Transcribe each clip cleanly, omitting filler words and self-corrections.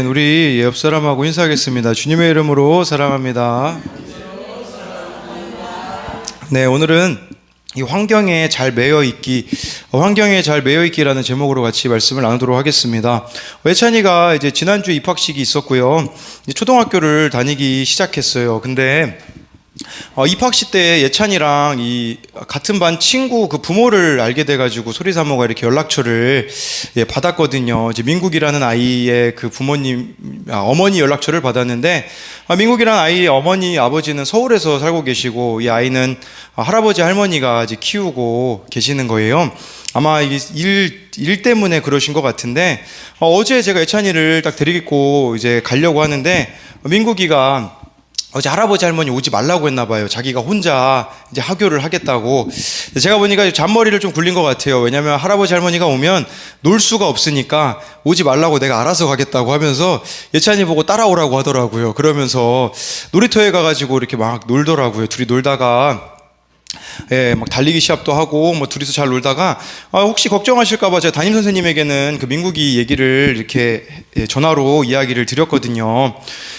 우리 옆 사람하고 인사하겠습니다. 주님의 이름으로 사랑합니다. 네, 오늘은 이 환경에 잘 매여 있기라는 제목으로 같이 말씀을 나누도록 하겠습니다. 예찬이가 이제 지난주에 입학식이 있었고요. 이제 초등학교를 다니기 시작했어요. 근데 입학식 때 예찬이랑 이 같은 반 친구 그 부모를 알게 돼가지고 소리사모가 이렇게 연락처를 받았거든요. 이제 민국이라는 아이의 그 부모님, 어머니 연락처를 받았는데, 민국이라는 아이의 어머니, 아버지는 서울에서 살고 계시고, 이 아이는 할아버지, 할머니가 이제 키우고 계시는 거예요. 아마 이게 일 때문에 그러신 것 같은데, 어제 제가 예찬이를 딱 데리고 이제 가려고 하는데, 민국이가 어제 할아버지 할머니 오지 말라고 했나 봐요. 자기가 혼자 이제 하교를 하겠다고. 제가 보니까 잔머리를 좀 굴린 것 같아요. 왜냐면 할아버지 할머니가 오면 놀 수가 없으니까 오지 말라고 내가 알아서 가겠다고 하면서 예찬이 보고 따라오라고 하더라고요. 그러면서 놀이터에 가가지고 이렇게 막 놀더라고요. 둘이 놀다가 막 달리기 시합도 하고 뭐 둘이서 잘 놀다가 혹시 걱정하실까봐 제가 담임 선생님에게는 그 민국이 얘기를 이렇게 전화로 이야기를 드렸거든요.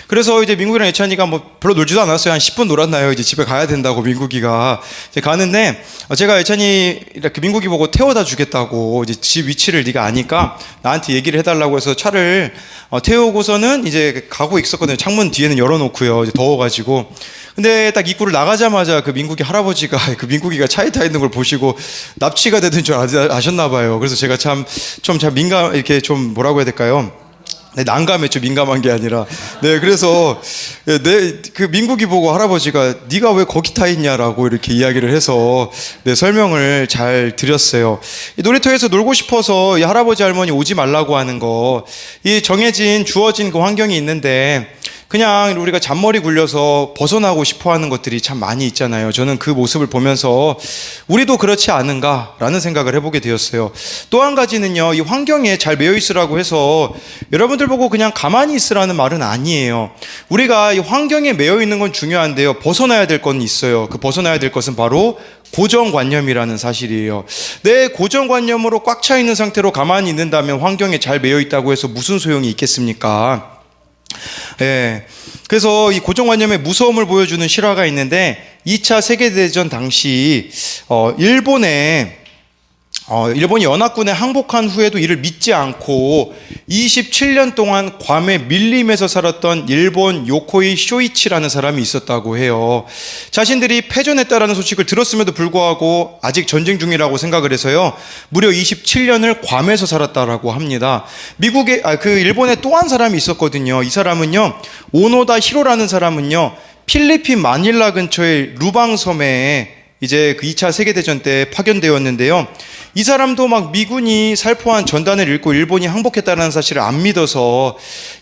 그래서 이제 민국이랑 예찬이가 뭐 별로 놀지도 않았어요. 한 10분 놀았나요? 이제 집에 가야 된다고 민국이가 이제 가는데 제가 예찬이 이렇게 민국이 보고 태워다 주겠다고 이제 집 위치를 네가 아니까 나한테 얘기를 해달라고 해서 차를 태우고서는 이제 가고 있었거든요. 창문 뒤에는 열어놓고요. 이제 더워가지고. 근데 딱 입구를 나가자마자 그 민국이 할아버지가 그 민국이가 차에 타 있는 걸 보시고 납치가 되는 줄 아셨나 봐요. 그래서 제가 참 민감, 이렇게 좀 뭐라고 해야 될까요? 네, 난감했죠. 민감한 게 아니라. 네, 그래서 그 민국이 보고 할아버지가 네가 왜 거기 타 있냐라고 이렇게 이야기를 해서 설명을 잘 드렸어요. 이 놀이터에서 놀고 싶어서 이 할아버지 할머니 오지 말라고 하는 거, 이 주어진 그 환경이 있는데 그냥 우리가 잔머리 굴려서 벗어나고 싶어 하는 것들이 참 많이 있잖아요. 저는 그 모습을 보면서 우리도 그렇지 않은가라는 생각을 해보게 되었어요. 또 한 가지는요, 이 환경에 잘 매여 있으라고 해서 여러분들 보고 그냥 가만히 있으라는 말은 아니에요. 우리가 이 환경에 매여 있는 건 중요한데요, 벗어나야 될 건 있어요. 그 벗어나야 될 것은 바로 고정관념이라는 사실이에요. 내 고정관념으로 꽉 차 있는 상태로 가만히 있는다면 환경에 잘 매여 있다고 해서 무슨 소용이 있겠습니까? 그래서 이 고정관념의 무서움을 보여주는 실화가 있는데 2차 세계대전 당시 일본이 연합군에 항복한 후에도 이를 믿지 않고 27년 동안 괌에 밀림에서 살았던 일본 요코이 쇼이치라는 사람이 있었다고 해요. 자신들이 패전했다라는 소식을 들었음에도 불구하고 아직 전쟁 중이라고 생각을 해서요, 무려 27년을 괌에서 살았다라고 합니다. 일본에 또 한 사람이 있었거든요. 이 사람은요, 오노다 히로라는 사람은요, 필리핀 마닐라 근처의 루방섬에 이제 그 2차 세계대전 때 파견되었는데요. 이 사람도 막 미군이 살포한 전단을 읽고 일본이 항복했다는 사실을 안 믿어서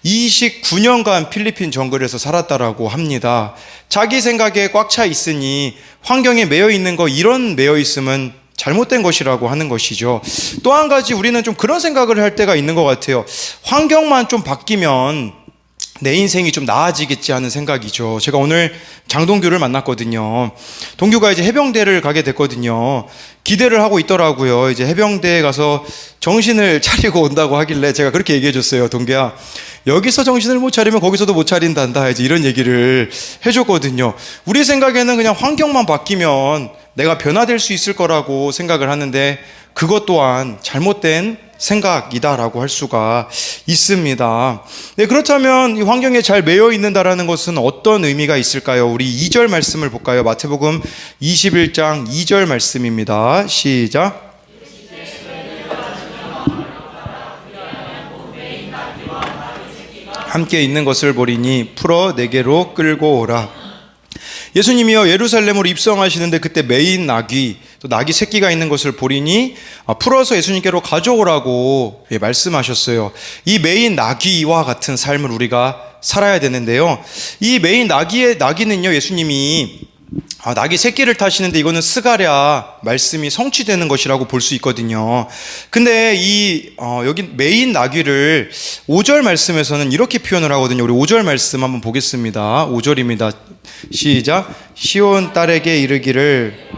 29년간 필리핀 정글에서 살았다라고 합니다. 자기 생각에 꽉 차 있으니 환경에 매여 있는 거, 이런 매여 있으면 잘못된 것이라고 하는 것이죠. 또 한 가지 우리는 좀 그런 생각을 할 때가 있는 것 같아요. 환경만 좀 바뀌면 내 인생이 좀 나아지겠지 하는 생각이죠. 제가 오늘 장동규를 만났거든요. 동규가 이제 해병대를 가게 됐거든요. 기대를 하고 있더라고요. 이제 해병대에 가서 정신을 차리고 온다고 하길래 제가 그렇게 얘기해 줬어요. 동규야, 여기서 정신을 못 차리면 거기서도 못 차린단다. 이제 이런 얘기를 해줬거든요. 우리 생각에는 그냥 환경만 바뀌면 내가 변화될 수 있을 거라고 생각을 하는데 그것 또한 잘못된 생각이다라고 할 수가 있습니다. 네, 그렇다면 이 환경에 잘 매여 있는다라는 것은 어떤 의미가 있을까요? 우리 2절 말씀을 볼까요? 마태복음 21장 2절 말씀입니다. 시작. 함께 있는 것을 보리니 풀어 내게로 끌고 오라. 예수님이요, 예루살렘으로 입성하시는데 그때 매인 나귀, 또 나귀 새끼가 있는 것을 보리니 풀어서 예수님께로 가져오라고 말씀하셨어요. 이 매인 나귀와 같은 삶을 우리가 살아야 되는데요, 이 매인 나귀는요, 예수님이 나귀 새끼를 타시는데 이거는 스가랴 말씀이 성취되는 것이라고 볼 수 있거든요. 근데 여기 메인 나귀를 5절 말씀에서는 이렇게 표현을 하거든요. 우리 5절 말씀 한번 보겠습니다. 5절입니다. 시작. 시온 딸에게 이르기를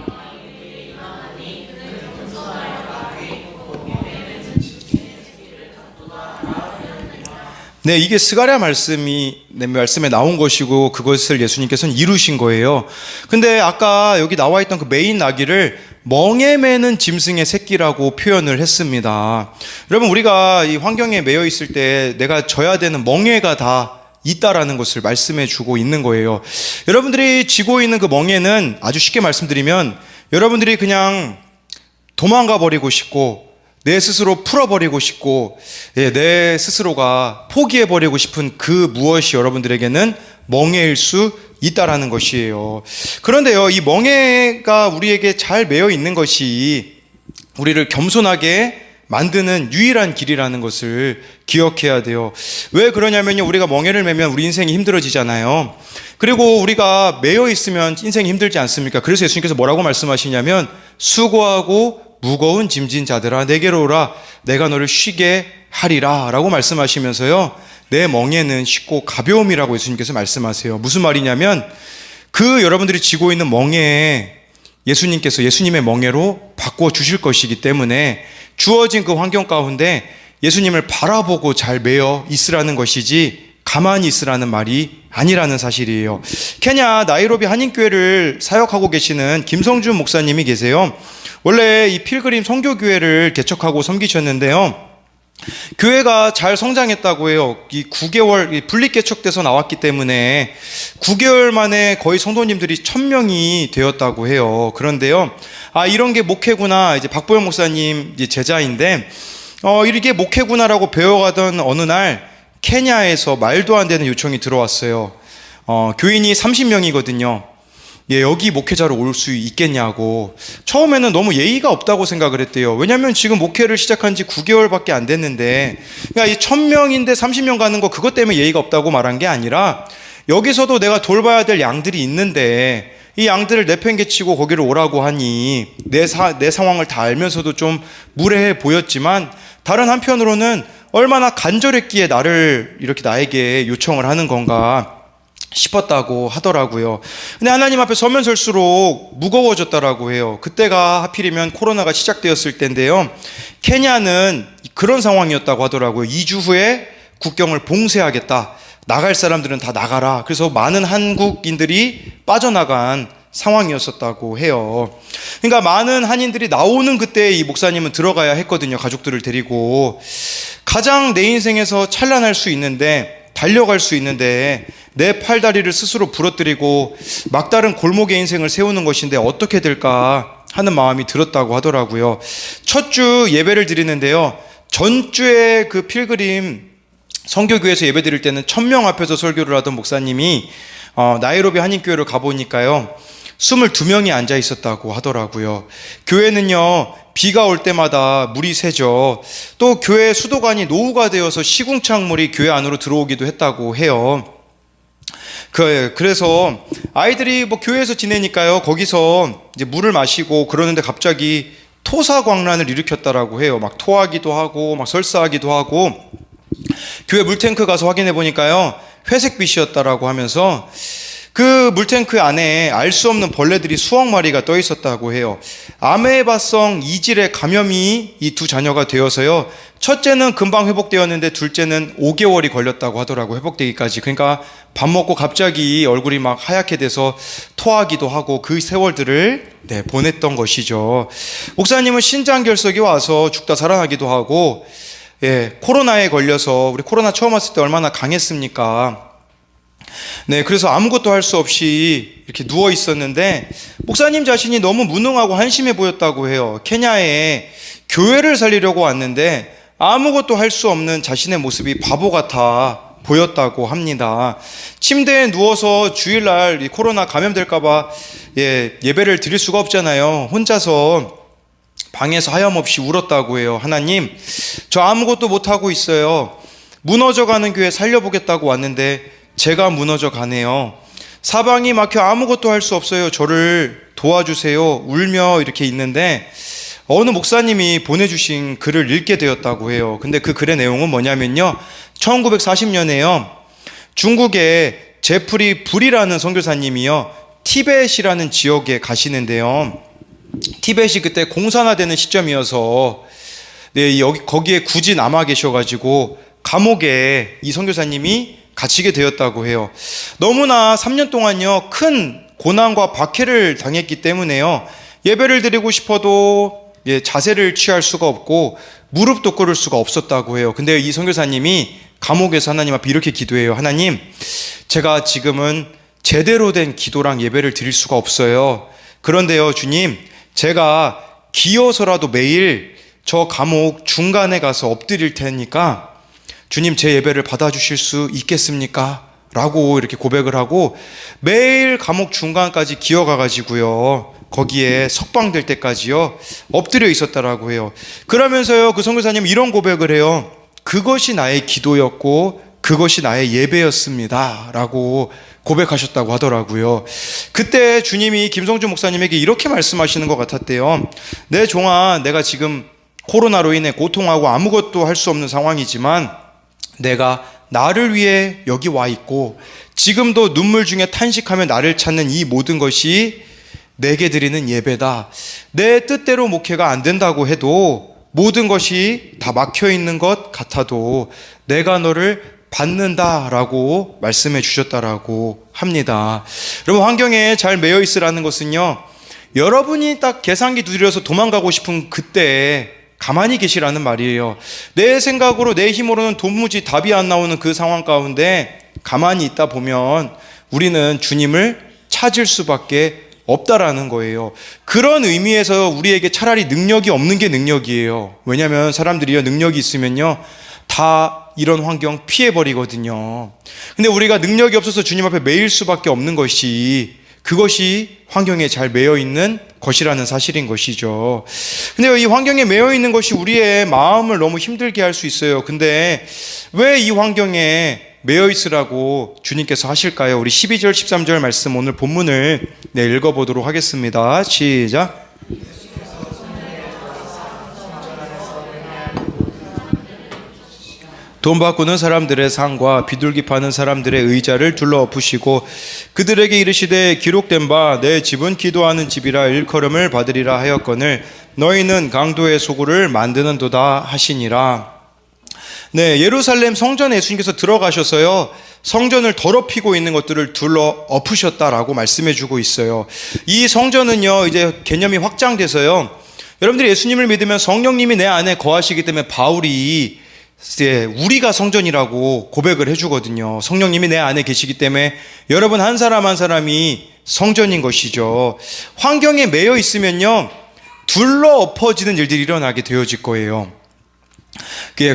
네, 이게 스가랴 말씀에 나온 것이고 그것을 예수님께서는 이루신 거예요. 근데 아까 여기 나와 있던 그 메인 나귀를 멍에 매는 짐승의 새끼라고 표현을 했습니다. 여러분, 우리가 이 환경에 매여 있을 때 내가 져야 되는 멍에가 다 있다라는 것을 말씀해 주고 있는 거예요. 여러분들이 지고 있는 그 멍에는 아주 쉽게 말씀드리면 여러분들이 그냥 도망가 버리고 싶고 내 스스로 풀어버리고 싶고 내 스스로가 포기해버리고 싶은 그 무엇이 여러분들에게는 멍에일 수 있다라는 것이에요. 그런데요, 이 멍에가 우리에게 잘 매여 있는 것이 우리를 겸손하게 만드는 유일한 길이라는 것을 기억해야 돼요. 왜 그러냐면요, 우리가 멍에를 매면 우리 인생이 힘들어지잖아요. 그리고 우리가 매여 있으면 인생이 힘들지 않습니까? 그래서 예수님께서 뭐라고 말씀하시냐면 수고하고 무거운 짐진 자들아 내게로 오라 내가 너를 쉬게 하리라 라고 말씀하시면서요, 내 멍에는 쉽고 가벼움이라고 예수님께서 말씀하세요. 무슨 말이냐면 그 여러분들이 지고 있는 멍에 예수님께서 예수님의 멍에로 바꿔 주실 것이기 때문에 주어진 그 환경 가운데 예수님을 바라보고 잘 매여 있으라는 것이지 가만히 있으라는 말이 아니라는 사실이에요. 케냐 나이로비 한인교회를 사역하고 계시는 김성준 목사님이 계세요. 원래 이 필그림 선교교회를 개척하고 섬기셨는데요, 교회가 잘 성장했다고 해요. 이 9개월 분립 개척돼서 나왔기 때문에 9개월 만에 거의 성도님들이 1000명이 되었다고 해요. 그런데요, 이런 게 목회구나, 이제 박보영 목사님 제자인데 이게 목회구나라고 배워가던 어느 날 케냐에서 말도 안 되는 요청이 들어왔어요. 교인이 30명이거든요. 여기 목회자로 올 수 있겠냐고. 처음에는 너무 예의가 없다고 생각을 했대요. 왜냐하면 지금 목회를 시작한 지 9개월밖에 안 됐는데, 그러니까 이 1000명인데 30명 가는 거 그것 때문에 예의가 없다고 말한 게 아니라 여기서도 내가 돌봐야 될 양들이 있는데 이 양들을 내팽개치고 거기를 오라고 하니 내 상황을 다 알면서도 좀 무례해 보였지만 다른 한편으로는 얼마나 간절했기에 나를 이렇게 나에게 요청을 하는 건가 싶었다고 하더라고요. 근데 하나님 앞에 서면 설수록 무거워졌다라고 해요. 그때가 하필이면 코로나가 시작되었을 때인데요, 케냐는 그런 상황이었다고 하더라고요. 2주 후에 국경을 봉쇄하겠다, 나갈 사람들은 다 나가라. 그래서 많은 한국인들이 빠져나간 상황이었었다고 해요. 그러니까 많은 한인들이 나오는 그때 이 목사님은 들어가야 했거든요. 가족들을 데리고. 가장 내 인생에서 찬란할 수 있는데, 달려갈 수 있는데 내 팔다리를 스스로 부러뜨리고 막다른 골목의 인생을 세우는 것인데 어떻게 될까 하는 마음이 들었다고 하더라고요. 첫 주 예배를 드리는데요, 전주에 그 필그림 선교교회에서 예배 드릴 때는 1000명 앞에서 설교를 하던 목사님이 나이로비 한인교회를 가보니까요 22명이 앉아 있었다고 하더라고요. 교회는요 비가 올 때마다 물이 새죠. 또 교회 수도관이 노후가 되어서 시궁창물이 교회 안으로 들어오기도 했다고 해요. 그래서 아이들이 교회에서 지내니까요, 거기서 이제 물을 마시고 그러는데 갑자기 토사광란을 일으켰다라고 해요. 막 토하기도 하고 막 설사하기도 하고, 교회 물탱크 가서 확인해 보니까요 회색빛이었다라고 하면서 그 물탱크 안에 알 수 없는 벌레들이 수억 마리가 떠 있었다고 해요. 아메바성 이질의 감염이 이 두 자녀가 되어서요, 첫째는 금방 회복되었는데 둘째는 5개월이 걸렸다고 하더라고요, 회복되기까지. 그러니까 밥 먹고 갑자기 얼굴이 막 하얗게 돼서 토하기도 하고 그 세월들을 보냈던 것이죠. 목사님은 신장결석이 와서 죽다 살아나기도 하고, 코로나에 걸려서, 우리 코로나 처음 왔을 때 얼마나 강했습니까? 그래서 아무것도 할 수 없이 이렇게 누워 있었는데 목사님 자신이 너무 무능하고 한심해 보였다고 해요. 케냐에 교회를 살리려고 왔는데 아무것도 할 수 없는 자신의 모습이 바보 같아 보였다고 합니다. 침대에 누워서 주일날 코로나 감염될까봐 예배를 드릴 수가 없잖아요. 혼자서 방에서 하염없이 울었다고 해요. 하나님, 저 아무것도 못하고 있어요. 무너져가는 교회 살려보겠다고 왔는데 제가 무너져 가네요. 사방이 막혀 아무것도 할 수 없어요. 저를 도와주세요. 울며 이렇게 있는데 어느 목사님이 보내주신 글을 읽게 되었다고 해요. 근데 그 글의 내용은 뭐냐면요, 1940년에요 중국의 제프리 불이라는 선교사님이요 티벳이라는 지역에 가시는데요, 티벳이 그때 공산화되는 시점이어서 거기에 굳이 남아 계셔가지고 감옥에 이 선교사님이 갇히게 되었다고 해요. 너무나 3년 동안요, 큰 고난과 박해를 당했기 때문에요, 예배를 드리고 싶어도 자세를 취할 수가 없고 무릎도 꿇을 수가 없었다고 해요. 근데 이 선교사님이 감옥에서 하나님 앞에 이렇게 기도해요. 하나님, 제가 지금은 제대로 된 기도랑 예배를 드릴 수가 없어요. 그런데요, 주님, 제가 기어서라도 매일 저 감옥 중간에 가서 엎드릴 테니까 주님, 제 예배를 받아주실 수 있겠습니까? 라고 이렇게 고백을 하고 매일 감옥 중간까지 기어가가지고요, 거기에 석방될 때까지요 엎드려 있었다라고 해요. 그러면서요, 그 선교사님 이런 고백을 해요. 그것이 나의 기도였고 그것이 나의 예배였습니다 라고 고백하셨다고 하더라고요. 그때 주님이 김성주 목사님에게 이렇게 말씀하시는 것 같았대요. 내 종아, 내가 지금 코로나로 인해 고통하고 아무것도 할 수 없는 상황이지만 내가 나를 위해 여기 와 있고 지금도 눈물 중에 탄식하며 나를 찾는 이 모든 것이 내게 드리는 예배다. 내 뜻대로 목회가 안 된다고 해도 모든 것이 다 막혀 있는 것 같아도 내가 너를 받는다라고 말씀해 주셨다라고 합니다. 여러분, 환경에 잘 매여 있으라는 것은요, 여러분이 딱 계산기 두드려서 도망가고 싶은 그때 가만히 계시라는 말이에요. 내 생각으로 내 힘으로는 도무지 답이 안 나오는 그 상황 가운데 가만히 있다 보면 우리는 주님을 찾을 수밖에 없다라는 거예요. 그런 의미에서 우리에게 차라리 능력이 없는 게 능력이에요. 왜냐하면 사람들이요, 능력이 있으면요 다 이런 환경 피해버리거든요. 근데 우리가 능력이 없어서 주님 앞에 매일 수밖에 없는 것이, 그것이 환경에 잘 매여 있는 것이라는 사실인 것이죠. 근데 이 환경에 매여 있는 것이 우리의 마음을 너무 힘들게 할 수 있어요. 근데 왜 이 환경에 매여 있으라고 주님께서 하실까요? 우리 12절 13절 말씀, 오늘 본문을 읽어보도록 하겠습니다. 시작. 돈 바꾸는 사람들의 상과 비둘기 파는 사람들의 의자를 둘러 엎으시고 그들에게 이르시되 기록된 바 내 집은 기도하는 집이라 일컬음을 받으리라 하였거늘 너희는 강도의 소굴을 만드는도다 하시니라. 네, 예루살렘 성전에 예수님께서 들어가셔서요, 성전을 더럽히고 있는 것들을 둘러 엎으셨다라고 말씀해 주고 있어요. 이 성전은요, 이제 개념이 확장돼서요, 여러분들이 예수님을 믿으면 성령님이 내 안에 거하시기 때문에 바울이 우리가 성전이라고 고백을 해주거든요. 성령님이 내 안에 계시기 때문에 여러분 한 사람 한 사람이 성전인 것이죠. 환경에 매여 있으면요, 둘러 엎어지는 일들이 일어나게 되어질 거예요.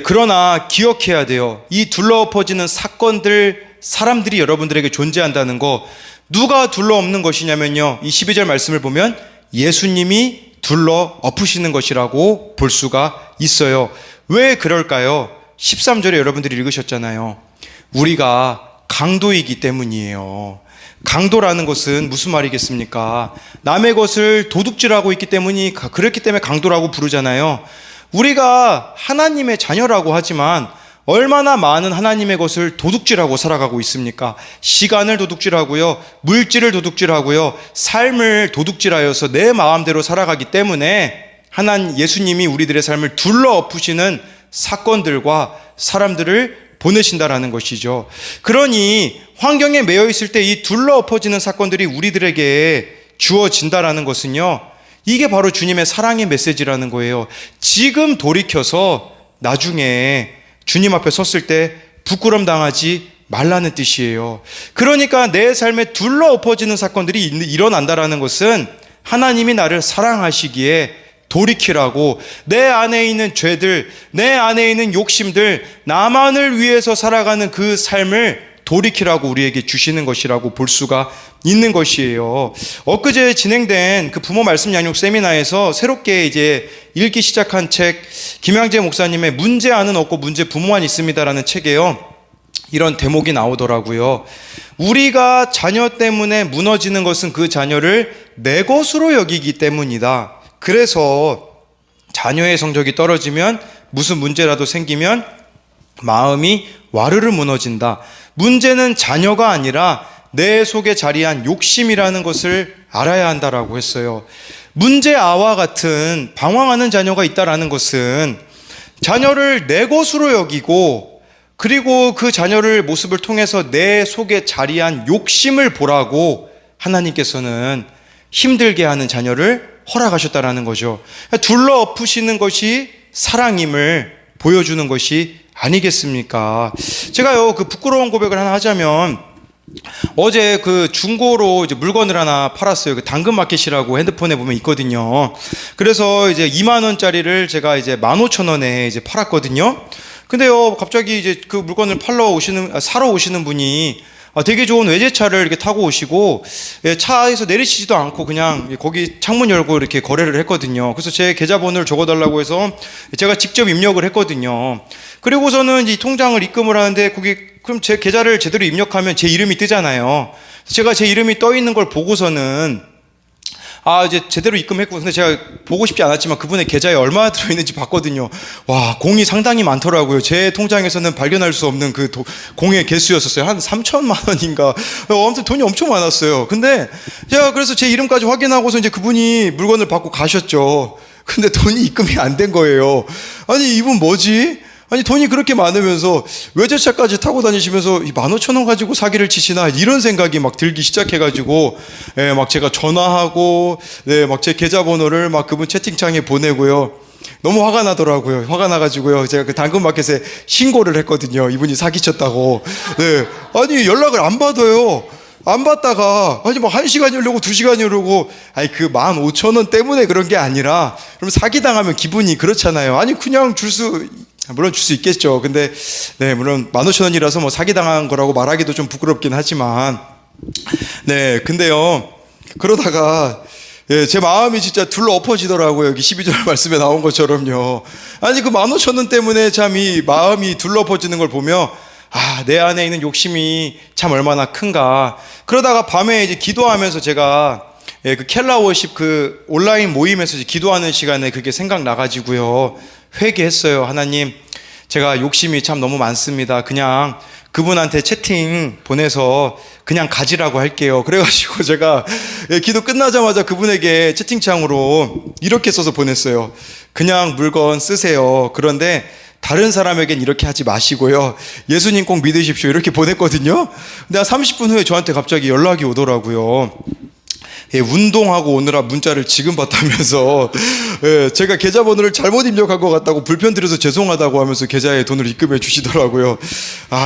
그러나 기억해야 돼요. 이 둘러 엎어지는 사건들, 사람들이 여러분들에게 존재한다는 거, 누가 둘러 엎는 것이냐면요, 이 12절 말씀을 보면 예수님이 둘러 엎으시는 것이라고 볼 수가 있어요. 왜 그럴까요? 13절에 여러분들이 읽으셨잖아요. 우리가 강도이기 때문이에요. 강도라는 것은 무슨 말이겠습니까? 남의 것을 도둑질하고 있기 때문이, 그렇기 때문에 강도라고 부르잖아요. 우리가 하나님의 자녀라고 하지만 얼마나 많은 하나님의 것을 도둑질하고 살아가고 있습니까? 시간을 도둑질하고요, 물질을 도둑질하고요, 삶을 도둑질하여서 내 마음대로 살아가기 때문에 예수님이 우리들의 삶을 둘러 엎으시는 사건들과 사람들을 보내신다라는 것이죠. 그러니 환경에 매여 있을 때 이 둘러 엎어지는 사건들이 우리들에게 주어진다라는 것은요, 이게 바로 주님의 사랑의 메시지라는 거예요. 지금 돌이켜서 나중에 주님 앞에 섰을 때 부끄럼 당하지 말라는 뜻이에요. 그러니까 내 삶에 둘러 엎어지는 사건들이 일어난다라는 것은 하나님이 나를 사랑하시기에 돌이키라고, 내 안에 있는 죄들, 내 안에 있는 욕심들, 나만을 위해서 살아가는 그 삶을 돌이키라고 우리에게 주시는 것이라고 볼 수가 있는 것이에요. 엊그제 진행된 그 부모 말씀 양육 세미나에서 새롭게 이제 읽기 시작한 책, 김양재 목사님의 문제 안은 없고 문제 부모만 있습니다라는 책에요, 이런 대목이 나오더라고요. 우리가 자녀 때문에 무너지는 것은 그 자녀를 내 것으로 여기기 때문이다. 그래서 자녀의 성적이 떨어지면, 무슨 문제라도 생기면 마음이 와르르 무너진다. 문제는 자녀가 아니라 내 속에 자리한 욕심이라는 것을 알아야 한다라고 했어요. 문제아와 같은 방황하는 자녀가 있다라는 것은 자녀를 내 것으로 여기고 그리고 그 자녀를 모습을 통해서 내 속에 자리한 욕심을 보라고 하나님께서는 힘들게 하는 자녀를 허락하셨다라는 거죠. 둘러 엎으시는 것이 사랑임을 보여주는 것이 아니겠습니까? 제가요, 그 부끄러운 고백을 하나 하자면, 어제 그 중고로 이제 물건을 하나 팔았어요. 그 당근마켓이라고 핸드폰에 보면 있거든요. 그래서 이제 2만 원짜리를 제가 이제 15,000원에 이제 팔았거든요. 근데요, 갑자기 이제 그 물건을 사러 오시는 분이 되게 좋은 외제차를 이렇게 타고 오시고, 예, 차에서 내리시지도 않고 그냥 거기 창문 열고 이렇게 거래를 했거든요. 그래서 제 계좌번호를 적어달라고 해서 제가 직접 입력을 했거든요. 그리고서는 이 통장을 입금을 하는데 거기 그럼 제 계좌를 제대로 입력하면 제 이름이 뜨잖아요. 제가 제 이름이 떠 있는 걸 보고서는 이제 제대로 입금했고, 근데 제가 보고 싶지 않았지만 그분의 계좌에 얼마나 들어있는지 봤거든요. 와, 공이 상당히 많더라고요. 제 통장에서는 발견할 수 없는 그 공의 개수였었어요. 한 3천만 원인가. 아무튼 돈이 엄청 많았어요. 근데 제가 그래서 제 이름까지 확인하고서 이제 그분이 물건을 받고 가셨죠. 근데 돈이 입금이 안 된 거예요. 아니, 이분 뭐지? 아니, 돈이 그렇게 많으면서 외제차까지 타고 다니시면서 15,000원 가지고 사기를 치시나, 이런 생각이 막 들기 시작해가지고, 예, 막 제가 전화하고, 네, 막 제 계좌번호를 막 그분 채팅창에 보내고요. 너무 화가 나더라고요. 화가 나가지고요, 제가 그 당근마켓에 신고를 했거든요. 이분이 사기쳤다고. 네, 아니, 연락을 안 받아요. 안 받다가, 아니, 뭐, 1시간이 흐르고 2시간이 흐르고, 아니, 그 15,000원 때문에 그런 게 아니라, 그럼 사기당하면 기분이 그렇잖아요. 아니, 그냥 물론 줄 수 있겠죠. 근데, 네, 물론 15,000원이라서 뭐 사기당한 거라고 말하기도 좀 부끄럽긴 하지만, 네, 근데요, 그러다가, 예, 제 마음이 진짜 둘러 엎어지더라고요. 여기 12절 말씀에 나온 것처럼요. 아니, 그 15,000원 때문에 참 이 마음이 둘러 엎어지는 걸 보며, 내 안에 있는 욕심이 참 얼마나 큰가. 그러다가 밤에 이제 기도하면서 제가, 예, 그 켈라 워십 그 온라인 모임에서 기도하는 시간에 그게 생각나가지고요, 회개했어요. 하나님, 제가 욕심이 참 너무 많습니다. 그냥 그분한테 채팅 보내서 그냥 가지라고 할게요. 그래가지고 제가 기도 끝나자마자 그분에게 채팅창으로 이렇게 써서 보냈어요. 그냥 물건 쓰세요. 그런데 다른 사람에겐 이렇게 하지 마시고요, 예수님 꼭 믿으십시오. 이렇게 보냈거든요. 근데 한 30분 후에 저한테 갑자기 연락이 오더라고요. 예, 운동하고 오느라 문자를 지금 봤다면서, 예, 제가 계좌번호를 잘못 입력한 것 같다고 불편드려서 죄송하다고 하면서 계좌에 돈을 입금해 주시더라고요.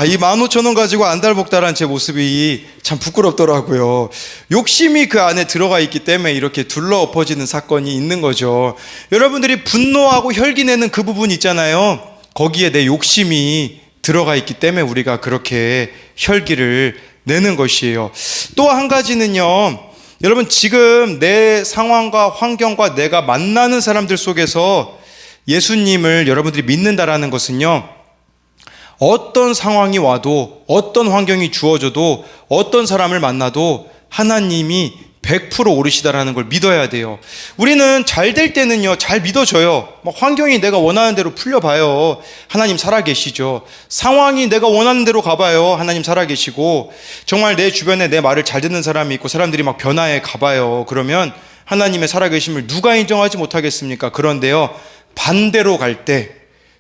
이 15,000원 가지고 안달복달한 제 모습이 참 부끄럽더라고요. 욕심이 그 안에 들어가 있기 때문에 이렇게 둘러 엎어지는 사건이 있는 거죠. 여러분들이 분노하고 혈기내는 그 부분 있잖아요. 거기에 내 욕심이 들어가 있기 때문에 우리가 그렇게 혈기를 내는 것이에요. 또 한 가지는요, 여러분, 지금 내 상황과 환경과 내가 만나는 사람들 속에서 예수님을 여러분들이 믿는다라는 것은요, 어떤 상황이 와도, 어떤 환경이 주어져도, 어떤 사람을 만나도 하나님이 100% 오르시다라는 걸 믿어야 돼요. 우리는 잘 될 때는요, 잘 믿어져요. 환경이 내가 원하는 대로 풀려봐요. 하나님 살아계시죠. 상황이 내가 원하는 대로 가봐요. 하나님 살아계시고, 정말 내 주변에 내 말을 잘 듣는 사람이 있고 사람들이 막 변화해 가봐요. 그러면 하나님의 살아계심을 누가 인정하지 못하겠습니까? 그런데요, 반대로 갈 때,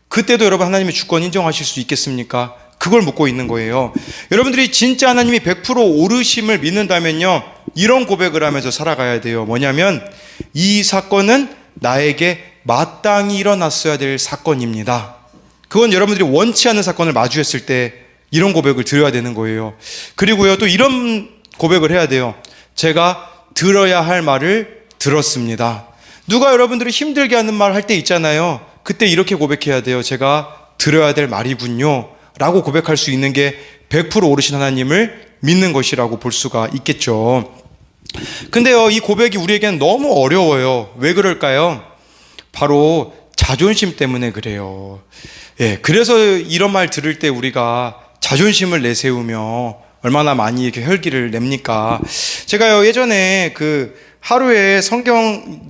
그때도 여러분 하나님의 주권 인정하실 수 있겠습니까? 그걸 묻고 있는 거예요. 여러분들이 진짜 하나님이 100% 오르심을 믿는다면요, 이런 고백을 하면서 살아가야 돼요. 뭐냐면, 이 사건은 나에게 마땅히 일어났어야 될 사건입니다. 그건 여러분들이 원치 않는 사건을 마주했을 때 이런 고백을 드려야 되는 거예요. 그리고요, 또 이런 고백을 해야 돼요. 제가 들어야 할 말을 들었습니다. 누가 여러분들이 힘들게 하는 말 할 때 있잖아요. 그때 이렇게 고백해야 돼요. 제가 들어야 될 말이군요 라고 고백할 수 있는 게 100% 오르신 하나님을 믿는 것이라고 볼 수가 있겠죠. 근데요, 이 고백이 우리에게는 너무 어려워요. 왜 그럴까요? 바로 자존심 때문에 그래요. 예, 그래서 이런 말 들을 때 우리가 자존심을 내세우며 얼마나 많이 이렇게 혈기를 냅니까? 제가요, 예전에 그 하루에 성경을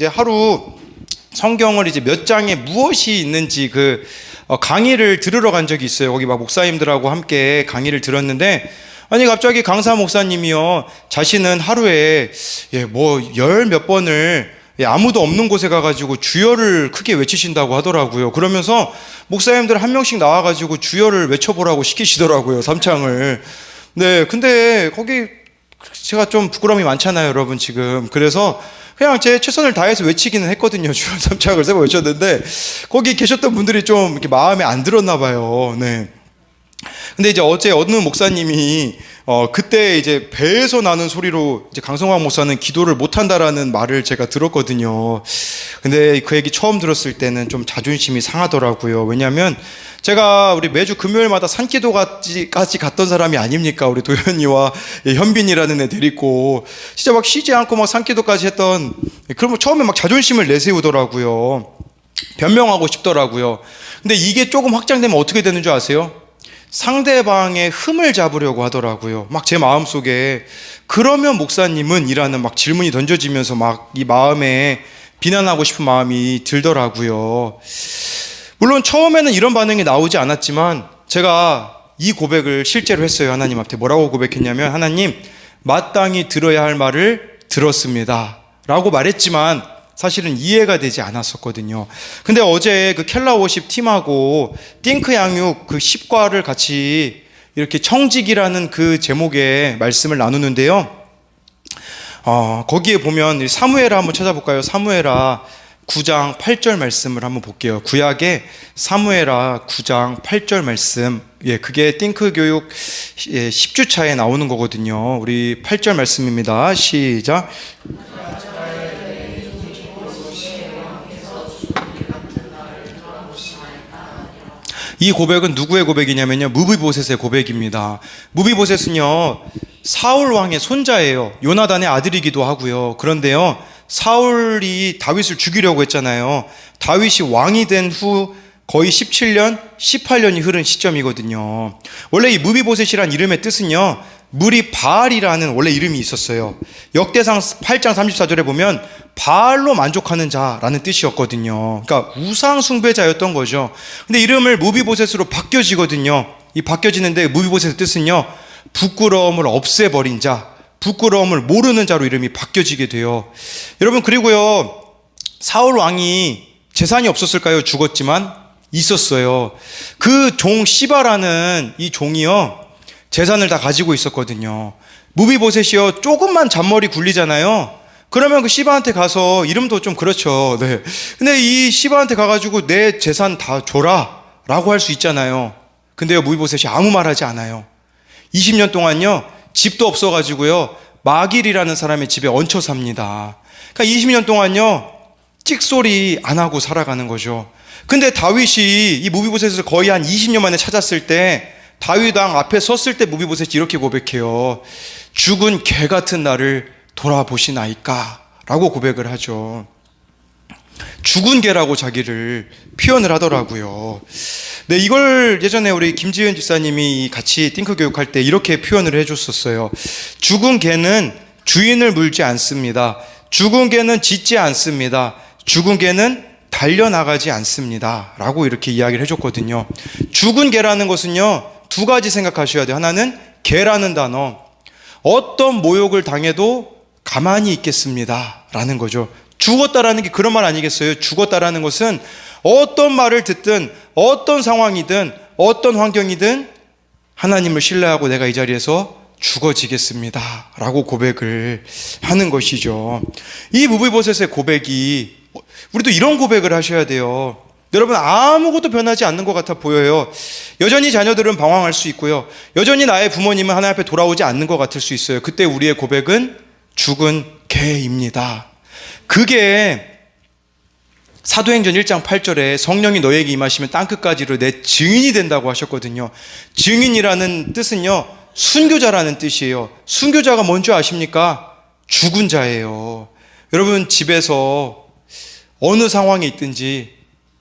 이제 몇 장에 무엇이 있는지 강의를 들으러 간 적이 있어요. 거기 막 목사님들하고 함께 강의를 들었는데, 아니, 갑자기 강사 목사님이요, 자신은 하루에 열 몇 번을 아무도 없는 곳에 가가지고 주여를 크게 외치신다고 하더라고요. 그러면서 목사님들 한 명씩 나와가지고 주여를 외쳐보라고 시키시더라고요. 삼창을. 네, 근데 거기 제가 좀 부끄러움이 많잖아요, 여러분 지금. 그래서 그냥 제 최선을 다해서 외치기는 했거든요. 주여 삼창을 세 번 외쳤는데 거기 계셨던 분들이 좀 이렇게 마음에 안 들었나 봐요. 네. 근데 이제 어제 어느 목사님이 그때 이제 배에서 나는 소리로 이제 강성광 목사는 기도를 못한다라는 말을 제가 들었거든요. 근데 그 얘기 처음 들었을 때는 좀 자존심이 상하더라고요. 왜냐하면 제가 우리 매주 금요일마다 산기도까지 갔던 사람이 아닙니까? 우리 도현이와 현빈이라는 애 데리고 진짜 막 쉬지 않고 막 산기도까지 했던, 그러면 처음에 막 자존심을 내세우더라고요. 변명하고 싶더라고요. 근데 이게 조금 확장되면 어떻게 되는 줄 아세요? 상대방의 흠을 잡으려고 하더라고요. 막 제 마음속에 그러면 목사님은 이라는 막 질문이 던져지면서 막 이 마음에 비난하고 싶은 마음이 들더라고요. 물론 처음에는 이런 반응이 나오지 않았지만 제가 이 고백을 실제로 했어요. 하나님 앞에 뭐라고 고백했냐면, 하나님, 마땅히 들어야 할 말을 들었습니다 라고 말했지만 사실은 이해가 되지 않았었거든요. 근데 어제 그 켈라워십 팀하고 띵크 양육 그 10과를 같이 이렇게 청직이라는 그 제목의 말씀을 나누는데요. 거기에 보면 사무엘하 한번 찾아볼까요? 사무엘하 9장 8절 말씀을 한번 볼게요. 구약의 사무엘하 9장 8절 말씀. 예, 그게 띵크 교육 10주차에 나오는 거거든요. 우리 8절 말씀입니다. 시작. 이 고백은 누구의 고백이냐면요, 무비보셋의 고백입니다. 무비보셋은요, 사울 왕의 손자예요. 요나단의 아들이기도 하고요. 그런데요, 사울이 다윗을 죽이려고 했잖아요. 다윗이 왕이 된 후 거의 17년, 18년이 흐른 시점이거든요. 원래 이 무비보셋이란 이름의 뜻은요, 무리 바알이라는 원래 이름이 있었어요. 역대상 8장 34절에 보면 바알로 만족하는 자라는 뜻이었거든요. 그러니까 우상 숭배자였던 거죠. 근데 이름을 무비보셋으로 바뀌어지거든요. 이 바뀌어지는데 무비보셋의 뜻은요, 부끄러움을 없애버린 자, 부끄러움을 모르는 자로 이름이 바뀌어지게 돼요. 여러분, 그리고요, 사울 왕이 재산이 없었을까요? 죽었지만 있었어요. 그 종 시바라는 이 종이요, 재산을 다 가지고 있었거든요. 무비보셋이요, 조금만 잔머리 굴리잖아요. 그러면 그 시바한테 가서, 이름도 좀 그렇죠. 네. 근데 이 시바한테 가가지고 내 재산 다 줘라 라고 할 수 있잖아요. 근데요, 무비보셋이 아무 말 하지 않아요. 20년 동안요, 집도 없어가지고요, 마길이라는 사람의 집에 얹혀 삽니다. 그러니까 20년 동안요, 찍소리 안 하고 살아가는 거죠. 근데 다윗이 이 무비보셋을 거의 한 20년 만에 찾았을 때, 다윗 왕 앞에 섰을 때 무비보셋이 이렇게 고백해요. 죽은 개 같은 나를 돌아보시나이까? 라고 고백을 하죠. 죽은 개라고 자기를 표현을 하더라고요. 네, 이걸 예전에 우리 김지은 집사님이 같이 띵크 교육할 때 이렇게 표현을 해줬었어요. 죽은 개는 주인을 물지 않습니다. 죽은 개는 짖지 않습니다. 죽은 개는 달려나가지 않습니다 라고 이렇게 이야기를 해줬거든요. 죽은 개라는 것은요, 두 가지 생각하셔야 돼요. 하나는 개라는 단어, 어떤 모욕을 당해도 가만히 있겠습니다 라는 거죠. 죽었다라는 게 그런 말 아니겠어요? 죽었다라는 것은 어떤 말을 듣든 어떤 상황이든 어떤 환경이든 하나님을 신뢰하고 내가 이 자리에서 죽어지겠습니다 라고 고백을 하는 것이죠. 이 무비보셋의 고백이, 우리도 이런 고백을 하셔야 돼요. 여러분, 아무것도 변하지 않는 것 같아 보여요. 여전히 자녀들은 방황할 수 있고요, 여전히 나의 부모님은 하나님 앞에 돌아오지 않는 것 같을 수 있어요. 그때 우리의 고백은 죽은 개입니다. 그게 사도행전 1장 8절에 성령이 너에게 임하시면 땅끝까지로 내 증인이 된다고 하셨거든요. 증인이라는 뜻은요, 순교자라는 뜻이에요. 순교자가 뭔지 아십니까? 죽은 자예요. 여러분, 집에서 어느 상황에 있든지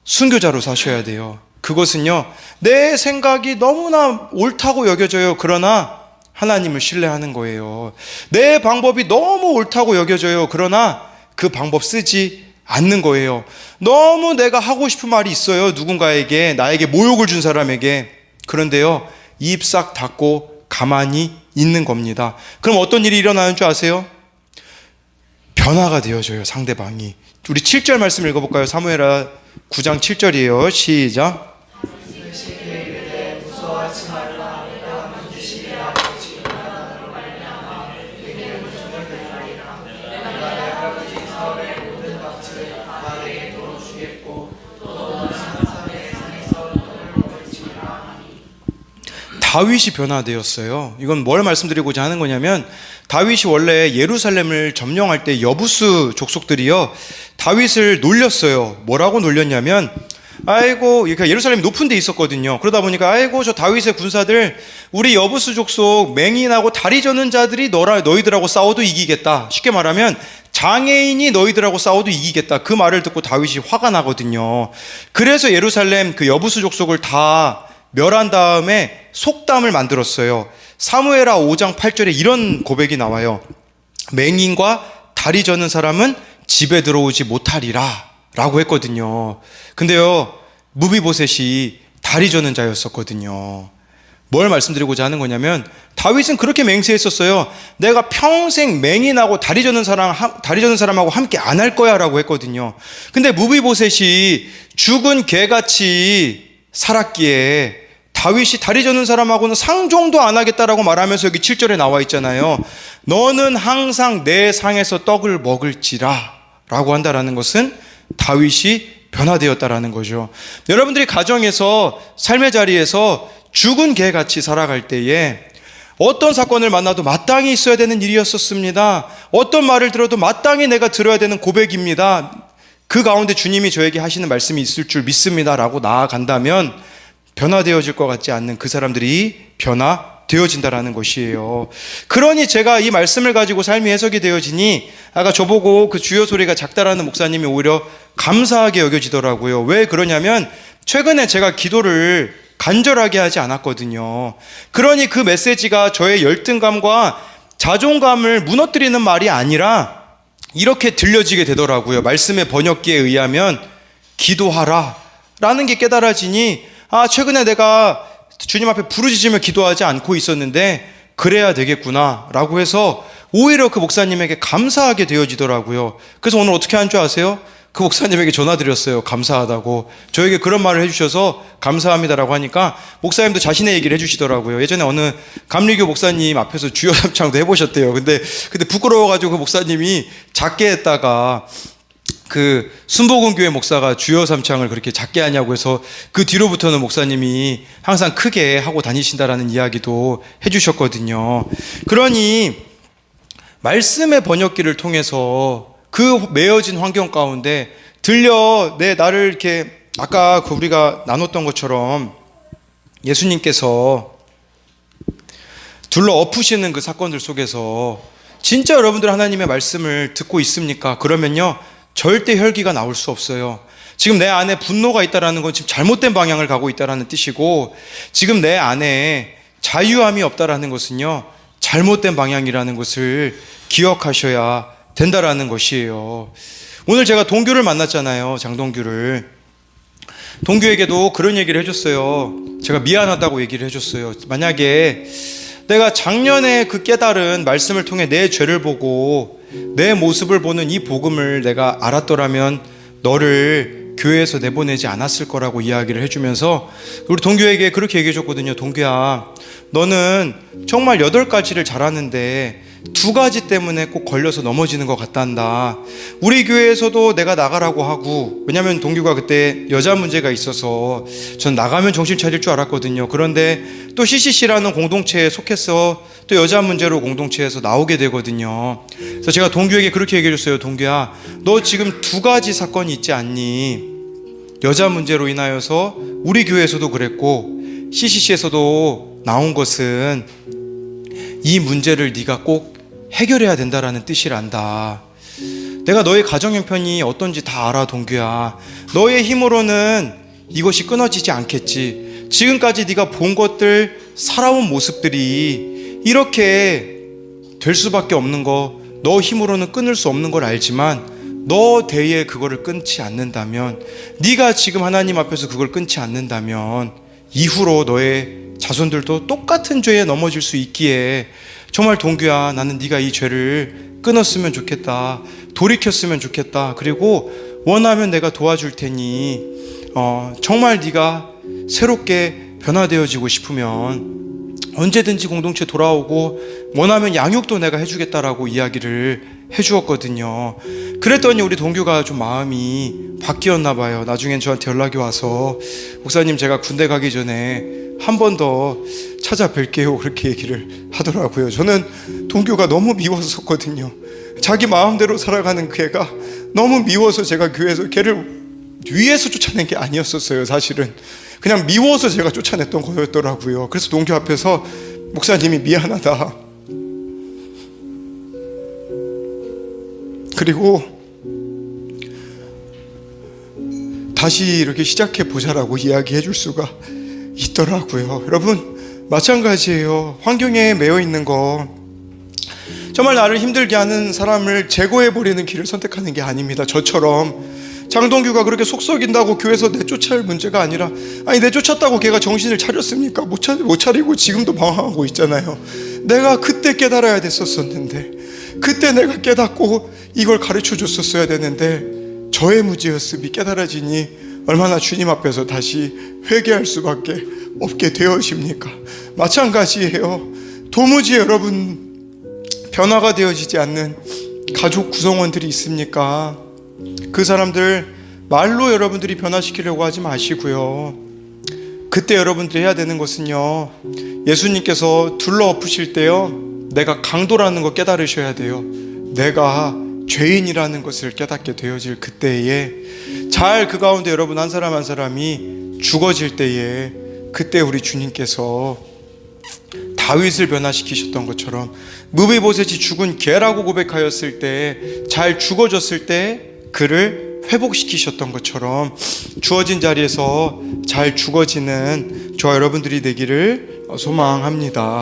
순교자로 사셔야 돼요. 그것은요, 내 생각이 너무나 옳다고 여겨져요. 그러나 하나님을 신뢰하는 거예요. 내 방법이 너무 옳다고 여겨져요. 그러나 그 방법 쓰지 않는 거예요. 너무 내가 하고 싶은 말이 있어요. 누군가에게, 나에게 모욕을 준 사람에게. 그런데요, 입 싹 닫고 가만히 있는 겁니다. 그럼 어떤 일이 일어나는 줄 아세요? 변화가 되어져요, 상대방이. 우리 7절 말씀 읽어볼까요? 사무엘하 9장 7절이에요. 시작. 다윗이 변화되었어요. 이건 뭘 말씀드리고자 하는 거냐면, 다윗이 원래 예루살렘을 점령할 때 여부스 족속들이요, 다윗을 놀렸어요. 뭐라고 놀렸냐면, 아이고, 그러니까 예루살렘이 높은 데 있었거든요. 그러다 보니까, 아이고, 저 다윗의 군사들, 우리 여부스 족속 맹인하고 다리 저는 자들이 너희들하고 싸워도 이기겠다. 쉽게 말하면 장애인이 너희들하고 싸워도 이기겠다. 그 말을 듣고 다윗이 화가 나거든요. 그래서 예루살렘 그 여부스 족속을 다 멸한 다음에 속담을 만들었어요. 사무엘하 5장 8절에 이런 고백이 나와요. 맹인과 다리 저는 사람은 집에 들어오지 못하리라 라고 했거든요. 근데요, 무비보셋이 다리 저는 자였었거든요. 뭘 말씀드리고자 하는 거냐면, 다윗은 그렇게 맹세했었어요. 내가 평생 맹인하고 다리 저는 사람하고 함께 안 할 거야 라고 했거든요. 근데 무비보셋이 죽은 개같이 살았기에 다윗이 다리 저는 사람하고는 상종도 안 하겠다라고 말하면서 여기 7절에 나와 있잖아요. 너는 항상 내 상에서 떡을 먹을지라 라고 한다라는 것은 다윗이 변화되었다라는 거죠. 여러분들이 가정에서, 삶의 자리에서 죽은 개같이 살아갈 때에 어떤 사건을 만나도 마땅히 있어야 되는 일이었었습니다. 어떤 말을 들어도 마땅히 내가 들어야 되는 고백입니다. 그 가운데 주님이 저에게 하시는 말씀이 있을 줄 믿습니다 라고 나아간다면 변화되어질 것 같지 않는 그 사람들이 변화되어진다라는 것이에요. 그러니 제가 이 말씀을 가지고 삶이 해석이 되어지니, 아까 저보고 그 주여 소리가 작다라는 목사님이 오히려 감사하게 여겨지더라고요. 왜 그러냐면, 최근에 제가 기도를 간절하게 하지 않았거든요. 그러니 그 메시지가 저의 열등감과 자존감을 무너뜨리는 말이 아니라 이렇게 들려지게 되더라고요. 말씀의 번역기에 의하면 기도하라 라는 게 깨달아지니, 최근에 내가 주님 앞에 부르짖으며 기도하지 않고 있었는데 그래야 되겠구나 라고 해서 오히려 그 목사님에게 감사하게 되어지더라고요. 그래서 오늘 어떻게 한 줄 아세요? 그 목사님에게 전화드렸어요. 감사하다고. 저에게 그런 말을 해주셔서 감사합니다라고 하니까 목사님도 자신의 얘기를 해주시더라고요. 예전에 어느 감리교 목사님 앞에서 주여 삼창도 해보셨대요. 근데 부끄러워가지고 그 목사님이 작게 했다가 그 순복음교회 목사가 주여 삼창을 그렇게 작게 하냐고 해서 그 뒤로부터는 목사님이 항상 크게 하고 다니신다라는 이야기도 해주셨거든요. 그러니 말씀의 번역기를 통해서 그 매어진 환경 가운데 나를 이렇게 아까 우리가 나눴던 것처럼 예수님께서 둘러 엎으시는 그 사건들 속에서 진짜 여러분들 하나님의 말씀을 듣고 있습니까? 그러면요, 절대 혈기가 나올 수 없어요. 지금 내 안에 분노가 있다는 건 지금 잘못된 방향을 가고 있다는 뜻이고, 지금 내 안에 자유함이 없다는 것은요, 잘못된 방향이라는 것을 기억하셔야 된다라는 것이에요. 오늘 제가 동규를 만났잖아요. 장동규를. 동규에게도 그런 얘기를 해줬어요. 제가 미안하다고 얘기를 해줬어요. 만약에 내가 작년에 그 깨달은 말씀을 통해 내 죄를 보고 내 모습을 보는 이 복음을 내가 알았더라면 너를 교회에서 내보내지 않았을 거라고 이야기를 해주면서 우리 동규에게 그렇게 얘기해 줬거든요. 동규야, 너는 정말 8가지를 잘하는데 2가지 때문에 꼭 걸려서 넘어지는 것 같단다. 우리 교회에서도 내가 나가라고 하고, 왜냐면 동규가 그때 여자 문제가 있어서 전 나가면 정신 차릴 줄 알았거든요. 그런데 또 CCC라는 공동체에 속해서 또 여자 문제로 공동체에서 나오게 되거든요. 그래서 제가 동규에게 그렇게 얘기해 줬어요. 동규야, 너 지금 2가지 사건이 있지 않니? 여자 문제로 인하여서 우리 교회에서도 그랬고 CCC에서도 나온 것은 이 문제를 네가 꼭 해결해야 된다라는 뜻이란다. 내가 너의 가정 형편이 어떤지 다 알아, 동규야. 너의 힘으로는 이것이 끊어지지 않겠지. 지금까지 네가 본 것들, 살아온 모습들이 이렇게 될 수밖에 없는 거, 너 힘으로는 끊을 수 없는 걸 알지만 너 대에 그거를 끊지 않는다면, 네가 지금 하나님 앞에서 그걸 끊지 않는다면 이후로 너의 자손들도 똑같은 죄에 넘어질 수 있기에 정말 동규야, 나는 네가 이 죄를 끊었으면 좋겠다. 돌이켰으면 좋겠다. 그리고 원하면 내가 도와줄 테니 정말 네가 새롭게 변화되어지고 싶으면 언제든지 공동체 돌아오고 원하면 양육도 내가 해주겠다라고 이야기를 해주었거든요. 그랬더니 우리 동규가 좀 마음이 바뀌었나 봐요. 나중엔 저한테 연락이 와서 목사님, 제가 군대 가기 전에 한 번 더 찾아뵐게요, 그렇게 얘기를 하더라고요. 저는 동규가 너무 미웠었거든요. 자기 마음대로 살아가는 그 애가 너무 미워서 제가 교회에서 걔를 위에서 쫓아낸 게 아니었었어요. 사실은 그냥 미워서 제가 쫓아냈던 거였더라고요. 그래서 동규 앞에서 목사님이 미안하다, 그리고 다시 이렇게 시작해 보자라고 이야기해 줄 수가 있더라고요. 여러분 마찬가지예요. 환경에 매여 있는 거, 정말 나를 힘들게 하는 사람을 제거해 버리는 길을 선택하는 게 아닙니다. 저처럼 장동규가 그렇게 속 썩인다고 교회에서 내쫓을 문제가 아니라, 아니 내쫓았다고 걔가 정신을 차렸습니까? 못 차리고 지금도 방황하고 있잖아요. 내가 그때 깨달아야 됐었는데, 그때 내가 깨닫고 이걸 가르쳐 줬었어야 되는데 저의 무지였음이 깨달아지니 얼마나 주님 앞에서 다시 회개할 수밖에 없게 되어집니까? 마찬가지예요. 도무지 여러분 변화가 되어지지 않는 가족 구성원들이 있습니까? 그 사람들 말로 여러분들이 변화시키려고 하지 마시고요. 그때 여러분들이 해야 되는 것은요, 예수님께서 둘러엎으실 때요, 내가 강도라는 거 깨달으셔야 돼요. 내가 죄인이라는 것을 깨닫게 되어질 그때에, 잘 그 가운데 여러분 한 사람 한 사람이 죽어질 때에, 그때 우리 주님께서 다윗을 변화시키셨던 것처럼 무비보셋이 죽은 개라고 고백하였을 때, 잘 죽어졌을 때 그를 회복시키셨던 것처럼 주어진 자리에서 잘 죽어지는 저와 여러분들이 되기를 소망합니다.